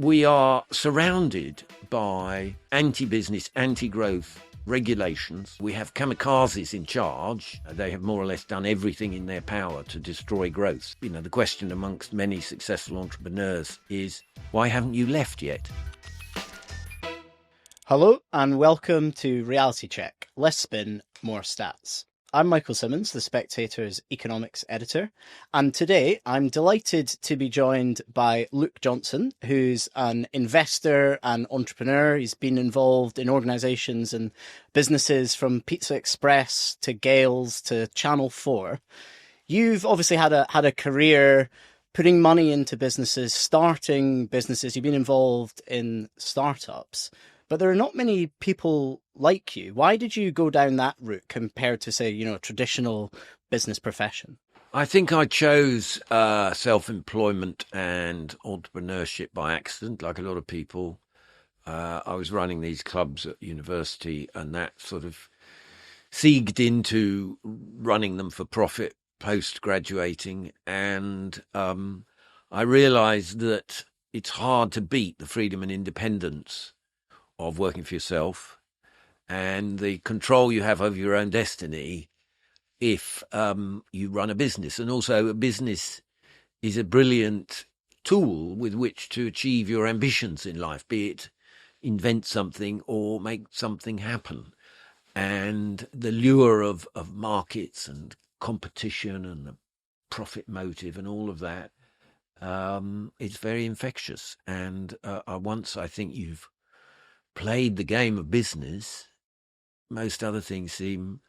We are surrounded by anti-business, anti-growth regulations. We have kamikazes in charge. They have more or less done everything in their power to destroy growth. You know, the question amongst many successful entrepreneurs is, why haven't you left yet? Hello and welcome to Reality Check. Less spin, more stats. I'm Michael Simmons, the Spectator's economics editor, and today I'm delighted to be joined by Luke Johnson, who's an investor and entrepreneur. He's been involved in organisations and businesses from Pizza Express to Gail's to Channel 4. You've obviously had a career putting money into businesses, starting businesses. You've been involved in startups. But there are not many people like you. Why did you go down that route compared to, say, a traditional business profession? I think I chose self-employment and entrepreneurship by accident, like a lot of people. I was running these clubs at university, and that sort of segged into running them for profit post-graduating. And I realised that it's hard to beat the freedom and independence of working for yourself and the control you have over your own destiny if you run a business. And also a business is a brilliant tool with which to achieve your ambitions in life, be it invent something or make something happen. And the lure of markets and competition and the profit motive and all of that, it's very infectious. And once I think you've played the game of business, most other things seem,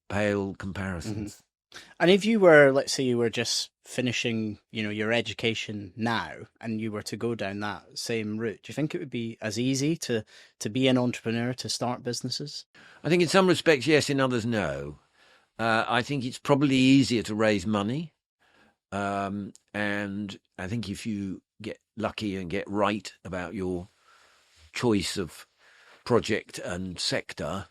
pale comparisons. Mm-hmm. And if you were, let's say you were just finishing, your education now and you were to go down that same route, do you think it would be as easy to be an entrepreneur, to start businesses? I think in some respects, yes, in others, no. I think it's probably easier to raise money. And I think if you get lucky and get right about your choice of project and sector,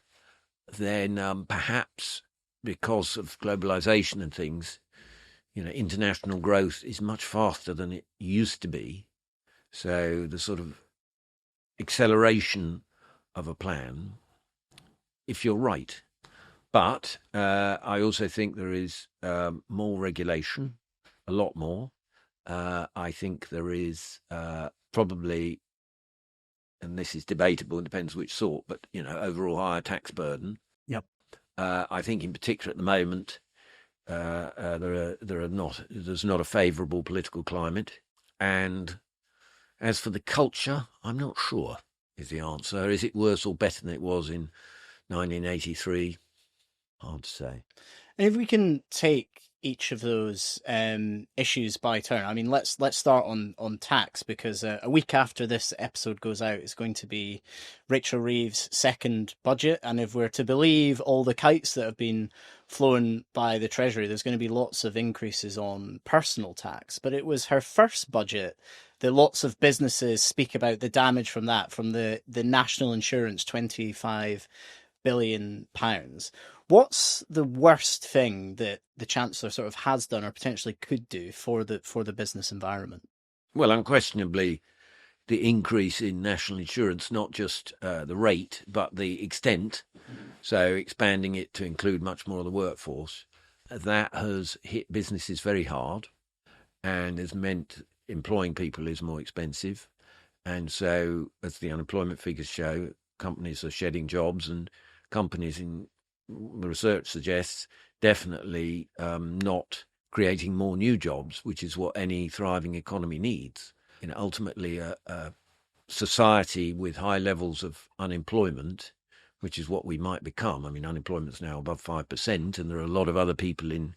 then perhaps because of globalization and things, international growth is much faster than it used to be. So the sort of acceleration of a plan, if you're right. But I also think there is more regulation, a lot more. I think there is probably, and this is debatable, it depends which sort, but, overall higher tax burden. Yep. I think in particular at the moment, there's not a favourable political climate. And as for the culture, I'm not sure is the answer. Is it worse or better than it was in 1983? Hard to say. And if we can take each of those issues by turn. I mean, let's start on tax, because a week after this episode goes out, it's going to be Rachel Reeves' second budget. And if we're to believe all the kites that have been flown by the Treasury, there's going to be lots of increases on personal tax. But it was her first budget that lots of businesses speak about the damage from that, from the national insurance, £25 billion. What's the worst thing that the Chancellor sort of has done or potentially could do for the business environment? Well, unquestionably, the increase in national insurance, not just the rate, but the extent. So expanding it to include much more of the workforce, that has hit businesses very hard and has meant employing people is more expensive. And so, as the unemployment figures show, companies are shedding jobs, and companies, in the research suggests, definitely not creating more new jobs, which is what any thriving economy needs. Ultimately, a society with high levels of unemployment, which is what we might become. I mean, unemployment's now above 5%, and there are a lot of other people in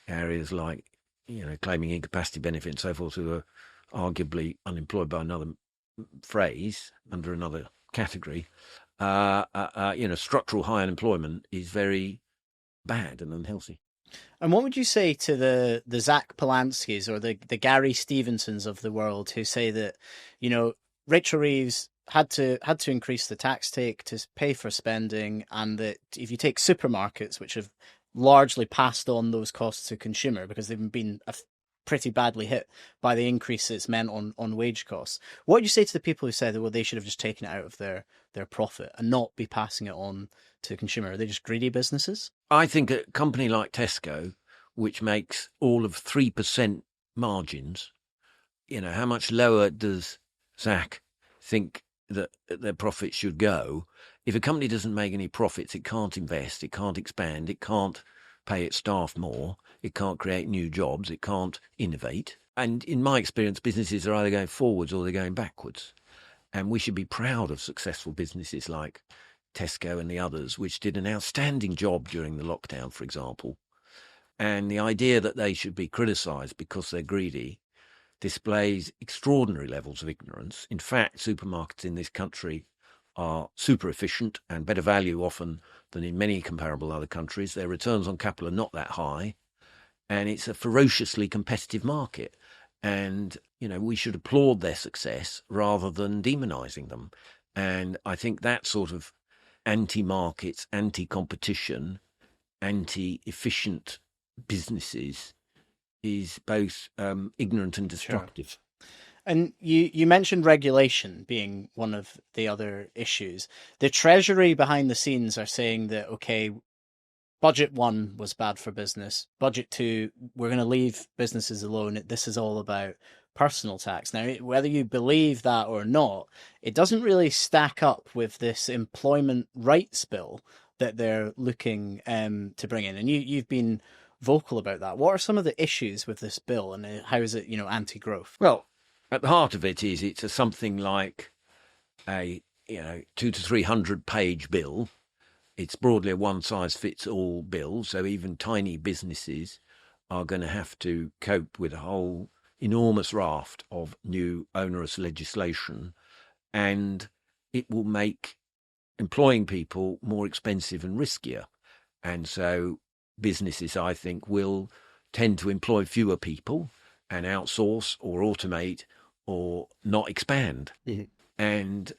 areas like, claiming incapacity benefit and so forth, who are arguably unemployed by another phrase, under another category. Structural high unemployment is very bad and unhealthy. And what would you say to the Zach Polanskis or the Gary Stevensons of the world who say that, Rachel Reeves had to increase the tax take to pay for spending, and that if you take supermarkets, which have largely passed on those costs to consumer because they've been pretty badly hit by the increase it's meant on wage costs. What do you say to the people who said that, well, they should have just taken it out of their profit and not be passing it on to the consumer? Are they just greedy businesses? I think a company like Tesco, which makes all of 3% margins, how much lower does Zach think that their profits should go? If a company doesn't make any profits, it can't invest, it can't expand, it can't pay its staff more, it can't create new jobs, it can't innovate. And in my experience, businesses are either going forwards or they're going backwards. And we should be proud of successful businesses like Tesco and the others, which did an outstanding job during the lockdown, for example. And the idea that they should be criticised because they're greedy displays extraordinary levels of ignorance. In fact, supermarkets in this country are super efficient and better value often than in many comparable other countries. Their returns on capital are not that high, and it's a ferociously competitive market. And, we should applaud their success rather than demonising them. And I think that sort of anti-markets, anti-competition, anti-efficient businesses is both ignorant and destructive. Sure. And you mentioned regulation being one of the other issues. The Treasury behind the scenes are saying that, okay, Budget 1 was bad for business. Budget 2, we're going to leave businesses alone. This is all about personal tax. Now, whether you believe that or not, it doesn't really stack up with this employment rights bill that they're looking to bring in. And you've been vocal about that. What are some of the issues with this bill, and how is it, anti-growth? Well, at the heart of it is it's something like a 200 to 300 page bill. It's broadly a one-size-fits-all bill, so even tiny businesses are going to have to cope with a whole enormous raft of new onerous legislation, and it will make employing people more expensive and riskier. And so businesses, I think, will tend to employ fewer people and outsource or automate or not expand. Mm-hmm. And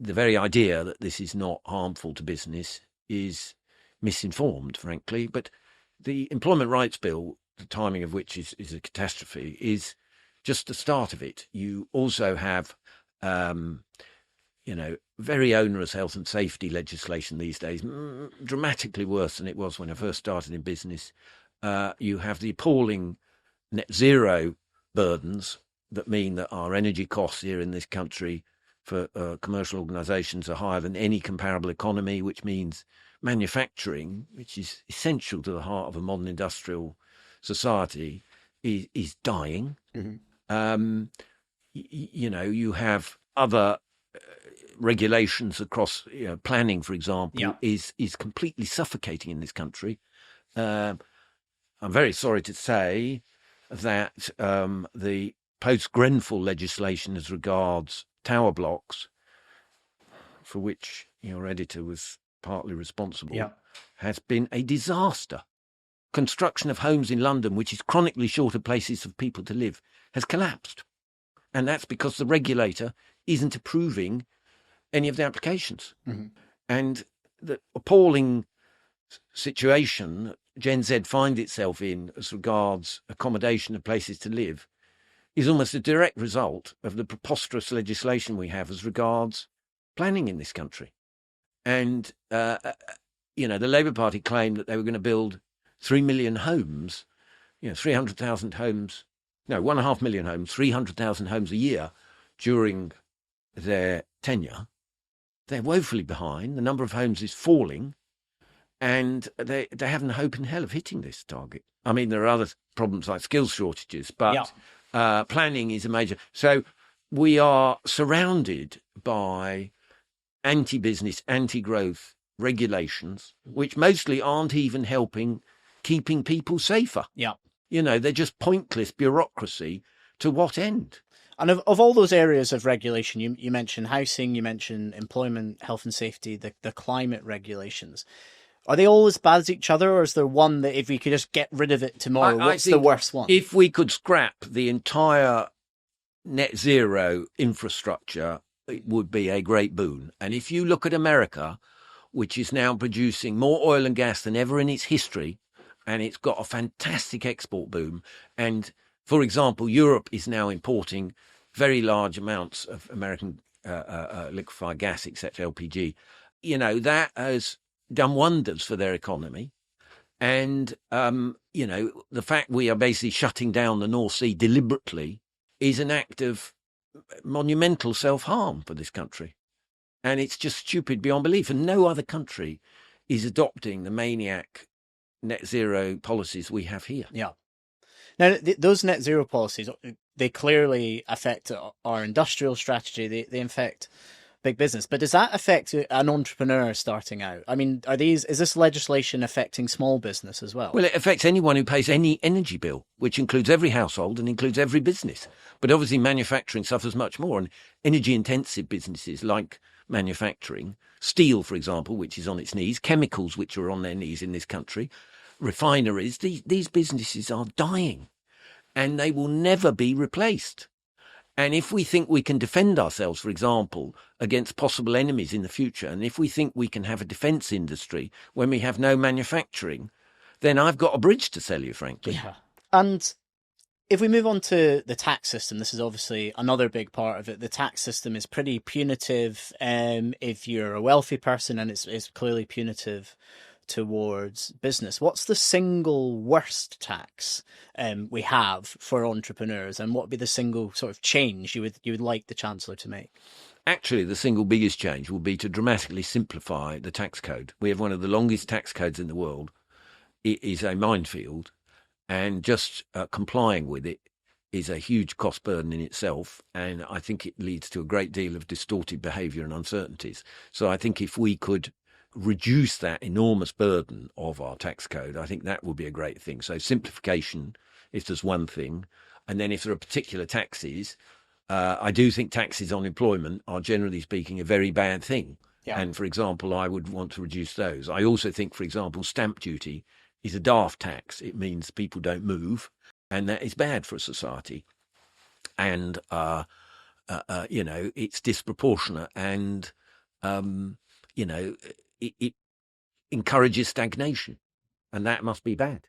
the very idea that this is not harmful to business is misinformed, frankly. But the Employment Rights Bill, the timing of which is a catastrophe, is just the start of it. You also have, very onerous health and safety legislation these days, dramatically worse than it was when I first started in business. You have the appalling net zero burdens that mean that our energy costs here in this country for commercial organisations are higher than any comparable economy, which means manufacturing, which is essential to the heart of a modern industrial society, is dying. Mm-hmm. You have other regulations across planning, for example, is completely suffocating in this country. I'm very sorry to say that the post-Grenfell legislation as regards tower blocks, for which your editor was partly responsible, has been a disaster. Construction of homes in London, which is chronically short of places for people to live, has collapsed. And that's because the regulator isn't approving any of the applications. Mm-hmm. And the appalling situation Gen Z finds itself in as regards accommodation of places to live is almost a direct result of the preposterous legislation we have as regards planning in this country. And, the Labour Party claimed that they were going to build 3 million homes, 300,000 homes, 1.5 million homes, 300,000 homes a year during their tenure. They're woefully behind. The number of homes is falling, and they haven't a hope in hell of hitting this target. I mean, there are other problems like skills shortages, but planning is a major. So we are surrounded by anti-business, anti-growth regulations, which mostly aren't even helping keeping people safer. Yeah. They're just pointless bureaucracy. To what end? And of all those areas of regulation, you mentioned housing, you mentioned employment, health and safety, the climate regulations. Are they all as bad as each other, or is there one that if we could just get rid of it tomorrow, what's the worst one? If we could scrap the entire net zero infrastructure, it would be a great boon. And if you look at America, which is now producing more oil and gas than ever in its history, and it's got a fantastic export boom. And, for example, Europe is now importing very large amounts of American liquefied gas, etc., LPG. That has done wonders for their economy. And, the fact we are basically shutting down the North Sea deliberately is an act of monumental self-harm for this country. And it's just stupid beyond belief. And no other country is adopting the maniac net zero policies we have here. Yeah. Now, those net zero policies, they clearly affect our industrial strategy. They affect big business. But does that affect an entrepreneur starting out? I mean, is this legislation affecting small business as well? Well, it affects anyone who pays any energy bill, which includes every household and includes every business. But obviously manufacturing suffers much more. And energy intensive businesses like manufacturing, steel, for example, which is on its knees, chemicals, which are on their knees in this country, refineries, these businesses are dying and they will never be replaced. And if we think we can defend ourselves, for example, against possible enemies in the future, and if we think we can have a defence industry when we have no manufacturing, then I've got a bridge to sell you, frankly. Yeah. And if we move on to the tax system, this is obviously another big part of it. The tax system is pretty punitive if you're a wealthy person, and it's clearly punitive towards business. What's the single worst tax we have for entrepreneurs, and what would be the single sort of change you would like the Chancellor to make? Actually, the single biggest change will be to dramatically simplify the tax code. We have one of the longest tax codes in the world. It is a minefield, and just complying with it is a huge cost burden in itself, and I think it leads to a great deal of distorted behaviour and uncertainties. So I think if we could reduce that enormous burden of our tax code, I think that would be a great thing. So simplification is just one thing. And then if there are particular taxes, I do think taxes on employment are, generally speaking, a very bad thing. Yeah. And, for example, I would want to reduce those. I also think, for example, stamp duty is a daft tax. It means people don't move, and that is bad for a society. And, it's disproportionate, and, it encourages stagnation, and that must be bad.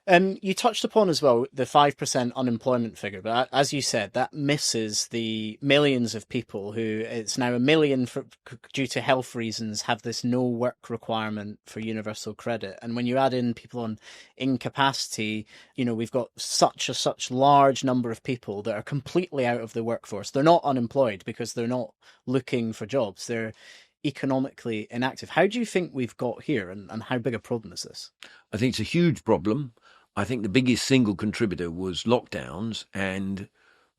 You touched upon as well the 5% unemployment figure, but as you said, that misses the millions of people who, it's now 1 million due to health reasons, have this no work requirement for universal credit. And when you add in people on incapacity, we've got such large number of people that are completely out of the workforce. They're not unemployed because they're not looking for jobs. They're economically inactive. How do you think we've got here, and how big a problem is this? I think it's a huge problem. I think the biggest single contributor was lockdowns and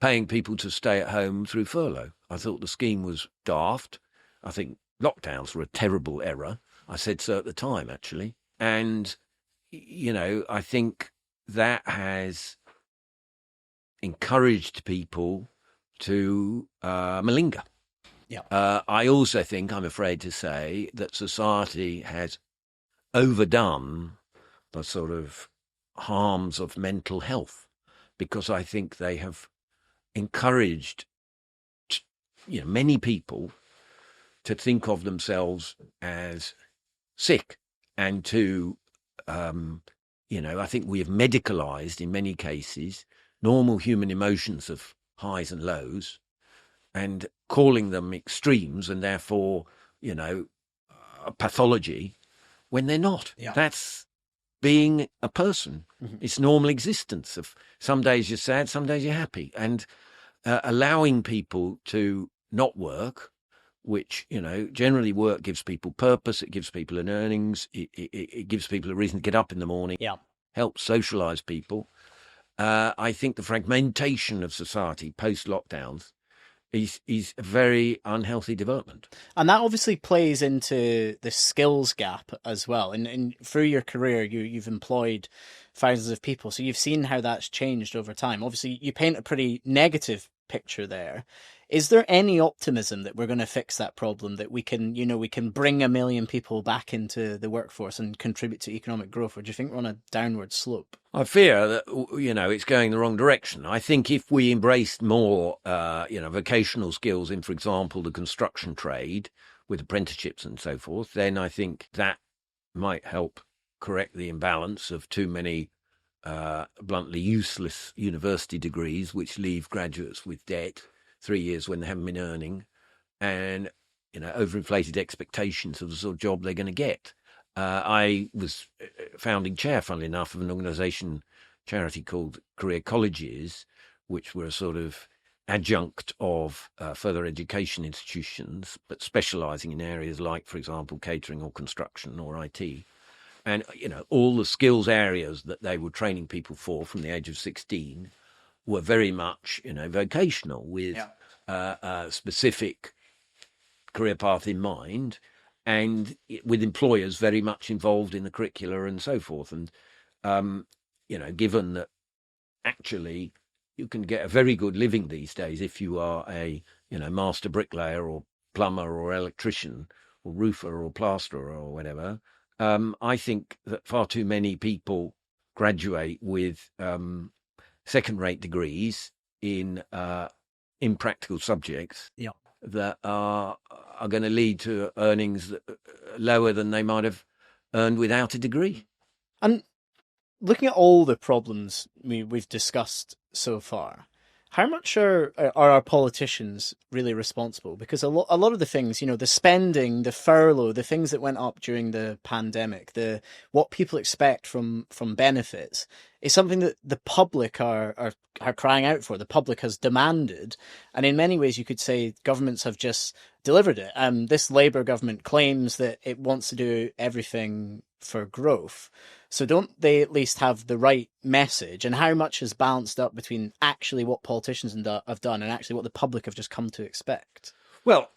paying people to stay at home through furlough. I thought the scheme was daft. I think lockdowns were a terrible error. I said so at the time, actually. And, I think that has encouraged people to malinger. Yeah. I also think, I'm afraid to say, that society has overdone the sort of harms of mental health, because I think they have encouraged many people to think of themselves as sick, and to I think we have medicalized in many cases normal human emotions of highs and lows, and calling them extremes and therefore a pathology when they're not. Yeah. That's being a person. Mm-hmm. It's normal existence of some days you're sad, some days you're happy, and allowing people to not work, which generally work gives people purpose, it gives people an earnings, it gives people a reason to get up in the morning. Yeah, helps socialize people. I think the fragmentation of society post lockdowns is a very unhealthy development. And that obviously plays into the skills gap as well. And through your career, you've employed thousands of people, so you've seen how that's changed over time. Obviously, you paint a pretty negative picture there. Is there any optimism that we're going to fix that problem, that we can bring 1 million people back into the workforce and contribute to economic growth? Or do you think we're on a downward slope? I fear that, it's going the wrong direction. I think if we embraced more, vocational skills in, for example, the construction trade with apprenticeships and so forth, then I think that might help correct the imbalance of too many bluntly useless university degrees, which leave graduates with debt 3 years when they haven't been earning, and overinflated expectations of the sort of job they're going to get. I was founding chair, funnily enough, of an organisation, charity called Career Colleges, which were a sort of adjunct of further education institutions, but specialising in areas like, for example, catering or construction or IT. And, all the skills areas that they were training people for from the age of 16 were very much, vocational with a specific career path in mind, and with employers very much involved in the curricula and so forth. And, given that actually you can get a very good living these days if you are a, master bricklayer or plumber or electrician or roofer or plasterer or whatever, I think that far too many people graduate with second-rate degrees in impractical subjects that are going to lead to earnings lower than they might have earned without a degree. And looking at all the problems we've discussed so far, how much are our politicians really responsible? Because a lot of the things, the spending, the furlough, the things that went up during the pandemic, what people expect from benefits is something that the public are crying out for. The public has demanded, and in many ways, you could say governments have just delivered it. This Labour government claims that it wants to do everything for growth. So don't they at least have the right message? And how much is balanced up between actually what politicians have done and actually what the public have just come to expect? Well,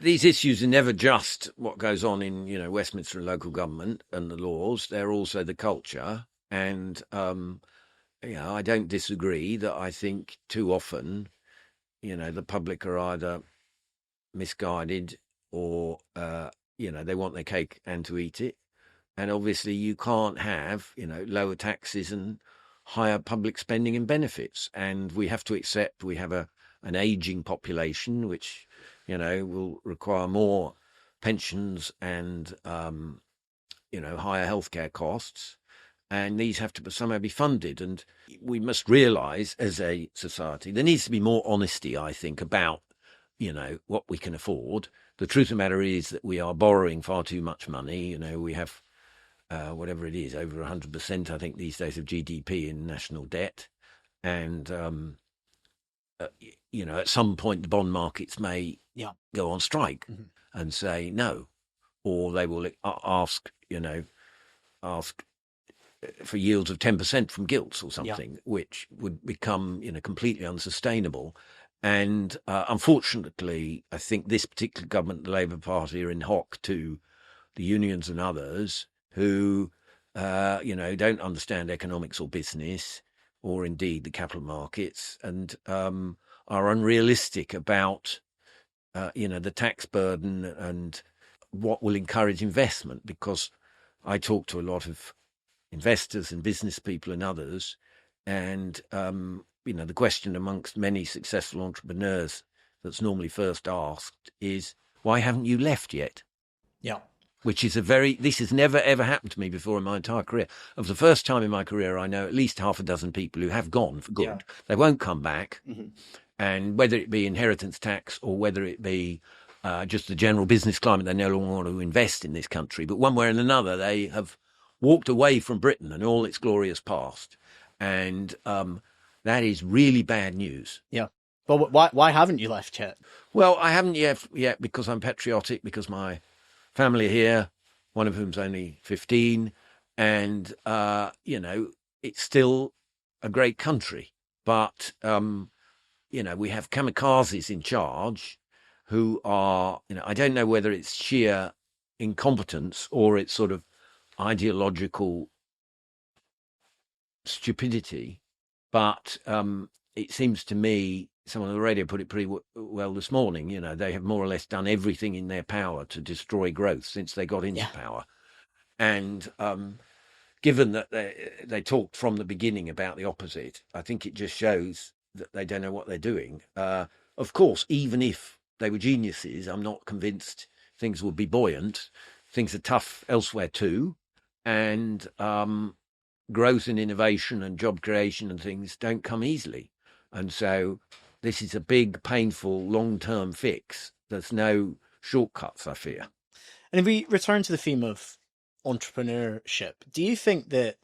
these issues are never just what goes on in, Westminster and local government and the laws. They're also the culture. And, I don't disagree that I think too often, the public are either misguided or, they want their cake and to eat it. And obviously you can't have, lower taxes and higher public spending and benefits. And we have to accept we have an aging population, which, will require more pensions and, higher healthcare costs. And these have to somehow be funded. And we must realise as a society, there needs to be more honesty, I think, about, what we can afford. The truth of the matter is that we are borrowing far too much money. We have whatever it is, over 100%, I think, these days of GDP in national debt. And, at some point, the bond markets may go on strike and say no, or they will ask for yields of 10% from gilts or something, which would become, completely unsustainable. And unfortunately, I think this particular government, the Labour Party, are in hock to the unions and others who, don't understand economics or business, or indeed the capital markets, and are unrealistic about, the tax burden and what will encourage investment. Because I talk to a lot of investors and business people and others, and, the question amongst many successful entrepreneurs that's normally first asked is, why haven't you left yet? Yeah. Which is this has never, ever happened to me before in my entire career. Of the first time in my career, I know at least half a dozen people who have gone for good. Yeah. They won't come back. Mm-hmm. And whether it be inheritance tax or whether it be just the general business climate, they no longer want to invest in this country. But one way or another, they have walked away from Britain and all its glorious past. And that is really bad news. Yeah. Well, why haven't you left yet? Well, I haven't yet because I'm patriotic, because my family here, one of whom's only 15, and, it's still a great country. But, we have kamikazes in charge who are, I don't know whether it's sheer incompetence or it's sort of ideological stupidity, but it seems to me, someone on the radio put it pretty well this morning, they have more or less done everything in their power to destroy growth since they got into power. And given that they talked from the beginning about the opposite, I think it just shows that they don't know what they're doing. Of course, even if they were geniuses, I'm not convinced things would be buoyant. Things are tough elsewhere too. and growth and innovation and job creation and things don't come easily. And so this is a big, painful, long-term fix. There's no shortcuts, I fear. And if we return to the theme of entrepreneurship, do you think that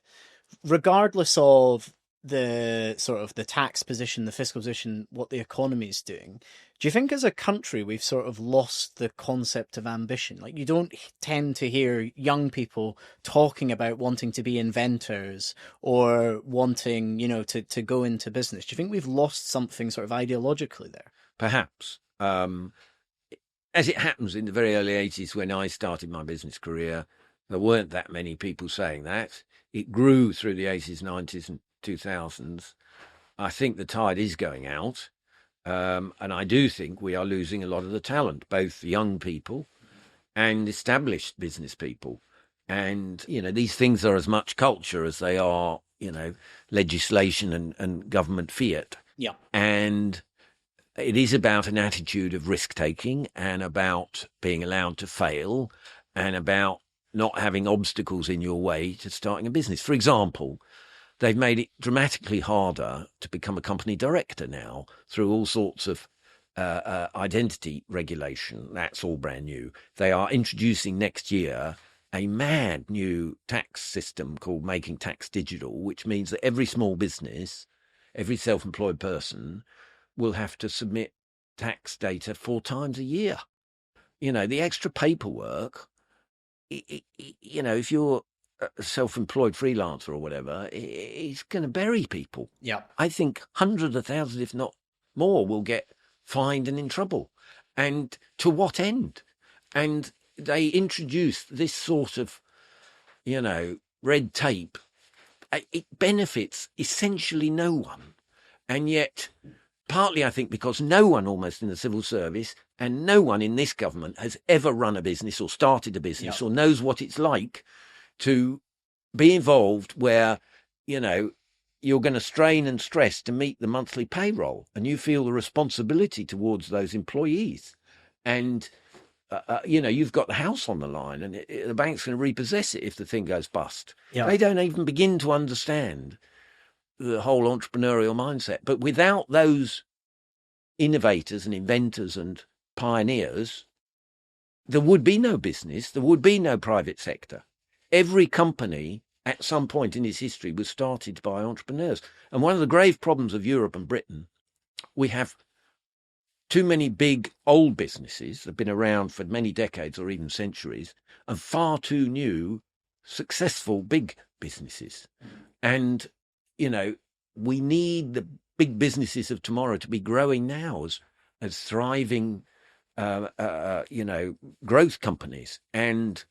regardless of the sort of the tax position, the fiscal position, what the economy is doing, do you think as a country we've sort of lost the concept of ambition? Like, you don't tend to hear young people talking about wanting to be inventors or wanting, to go into business. Do you think we've lost something sort of ideologically there? Perhaps. As it happens, in the very early 80s, when I started my business career, there weren't that many people saying that. It grew through the 80s, 90s and 2000s. I think the tide is going out. And I do think we are losing a lot of the talent, both young people and established business people. And, these things are as much culture as they are, legislation and government fiat. Yeah. And it is about an attitude of risk-taking and about being allowed to fail and about not having obstacles in your way to starting a business. For example, they've made it dramatically harder to become a company director now through all sorts of identity regulation. That's all brand new. They are introducing next year a mad new tax system called Making Tax Digital, which means that every small business, every self-employed person will have to submit tax data 4 times a year. The extra paperwork, if you're a self-employed freelancer or whatever, it's going to bury people. Yeah. I think hundreds of thousands, if not more, will get fined and in trouble. And to what end? And they introduced this sort of, red tape. It benefits essentially no one. And yet, partly, I think, because no one almost in the civil service and no one in this government has ever run a business or started a business or knows what it's like to be involved where, you're going to strain and stress to meet the monthly payroll and you feel the responsibility towards those employees. And, you've got the house on the line and the bank's going to repossess it if the thing goes bust. Yeah. They don't even begin to understand the whole entrepreneurial mindset. But without those innovators and inventors and pioneers, there would be no business, there would be no private sector. Every company at some point in its history was started by entrepreneurs. And one of the grave problems of Europe and Britain, we have too many big old businesses that have been around for many decades or even centuries, and far too new, successful big businesses. And we need the big businesses of tomorrow to be growing now as thriving, growth companies. And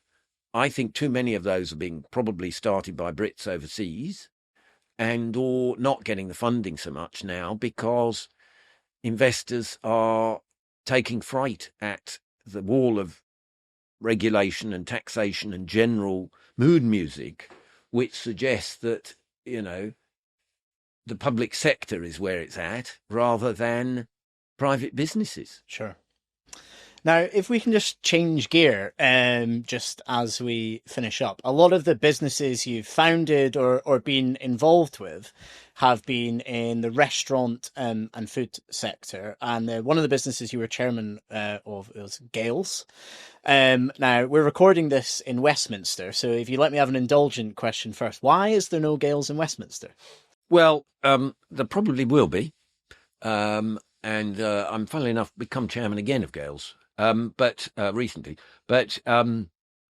I think too many of those are being probably started by Brits overseas and or not getting the funding so much now because investors are taking fright at the wall of regulation and taxation and general mood music, which suggests that, the public sector is where it's at rather than private businesses. Sure. Now, if we can just change gear, just as we finish up, a lot of the businesses you've founded or been involved with have been in the restaurant and food sector. And one of the businesses you were chairman of was Gail's. Now, we're recording this in Westminster. So if you let me have an indulgent question first, why is there no Gail's in Westminster? Well, there probably will be. And I'm, funnily enough, become chairman again of Gail's. But recently,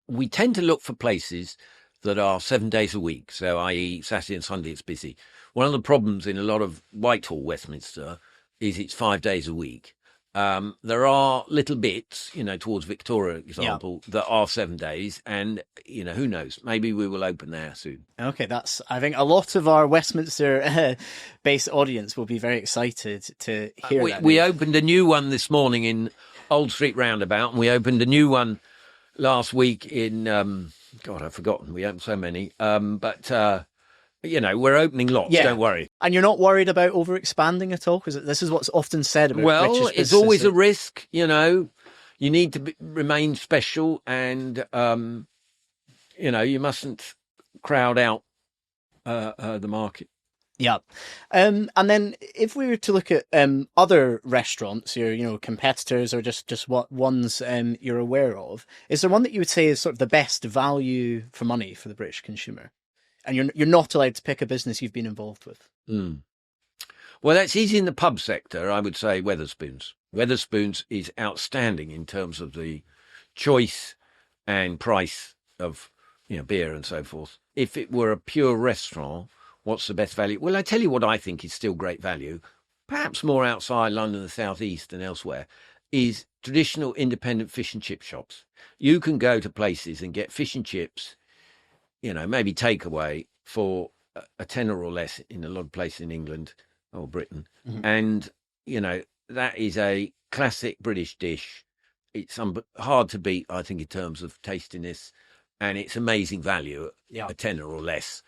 we tend to look for places that are 7 days a week. So, i.e. Saturday and Sunday, it's busy. One of the problems in a lot of Whitehall, Westminster, is it's 5 days a week. There are little bits, towards Victoria, example, that are 7 days. And, who knows? Maybe we will open there soon. Okay, I think a lot of our Westminster based audience will be very excited to hear that. We opened a new one this morning in Old Street Roundabout, and we opened a new one last week in, I've forgotten. We opened so many. We're opening lots, don't worry. And you're not worried about over-expanding at all? Because this is what's often said about British businesses. It's always a risk, You need to remain special and, you mustn't crowd out the market. Yeah. And then if we were to look at other restaurants, your competitors or just what ones you're aware of, is there one that you would say is sort of the best value for money for the British consumer? And you're not allowed to pick a business you've been involved with. Well, that's easy in the pub sector. I would say Wetherspoons. Wetherspoons is outstanding in terms of the choice and price of beer and so forth. If it were a pure restaurant, what's the best value? Well, I tell you what I think is still great value, perhaps more outside London, the South East than elsewhere, is traditional independent fish and chip shops. You can go to places and get fish and chips, maybe takeaway for a tenner or less in a lot of places in England or Britain. Mm-hmm. And, that is a classic British dish. It's hard to beat, I think, in terms of tastiness, and it's amazing value, a tenner or less.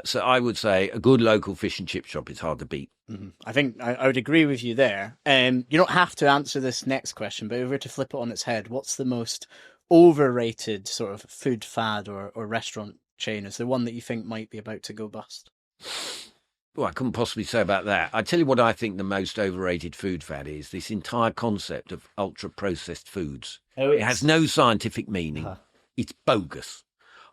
So I would say a good local fish and chip shop is hard to beat. Mm-hmm. I think I would agree with you there. You don't have to answer this next question, but if we were to flip it on its head, what's the most overrated sort of food fad or restaurant chain? Is there one that you think might be about to go bust? Well, I couldn't possibly say about that. I tell you what I think the most overrated food fad is, this entire concept of ultra-processed foods. It has no scientific meaning. It's bogus.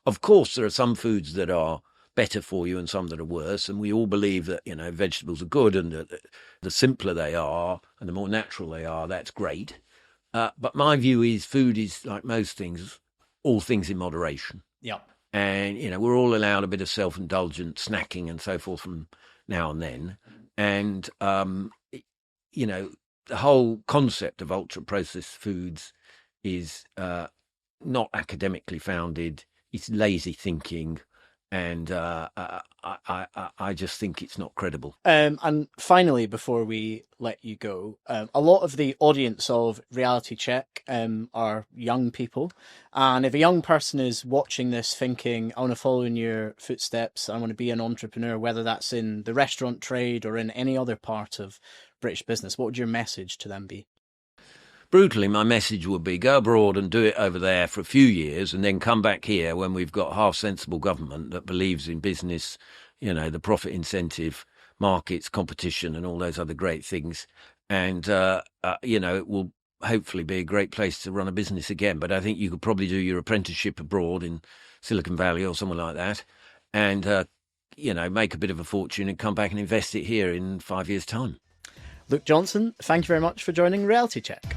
Of course, there are some foods that are better for you and some that are worse, and we all believe that vegetables are good, and that the simpler they are and the more natural they are, that's great. But my view is food is, like most things, all things in moderation. Yeah. And we're all allowed a bit of self-indulgent snacking and so forth from now and then. And the whole concept of ultra-processed foods is not academically founded. It's lazy thinking. And I just think it's not credible. And finally, before we let you go, a lot of the audience of Reality Check are young people. And if a young person is watching this thinking, I want to follow in your footsteps, I want to be an entrepreneur, whether that's in the restaurant trade or in any other part of British business, what would your message to them be? Brutally, my message would be go abroad and do it over there for a few years and then come back here when we've got a half-sensible government that believes in business, the profit incentive, markets, competition and all those other great things. And, it will hopefully be a great place to run a business again. But I think you could probably do your apprenticeship abroad in Silicon Valley or somewhere like that and, make a bit of a fortune and come back and invest it here in 5 years' time. Luke Johnson, thank you very much for joining Reality Check.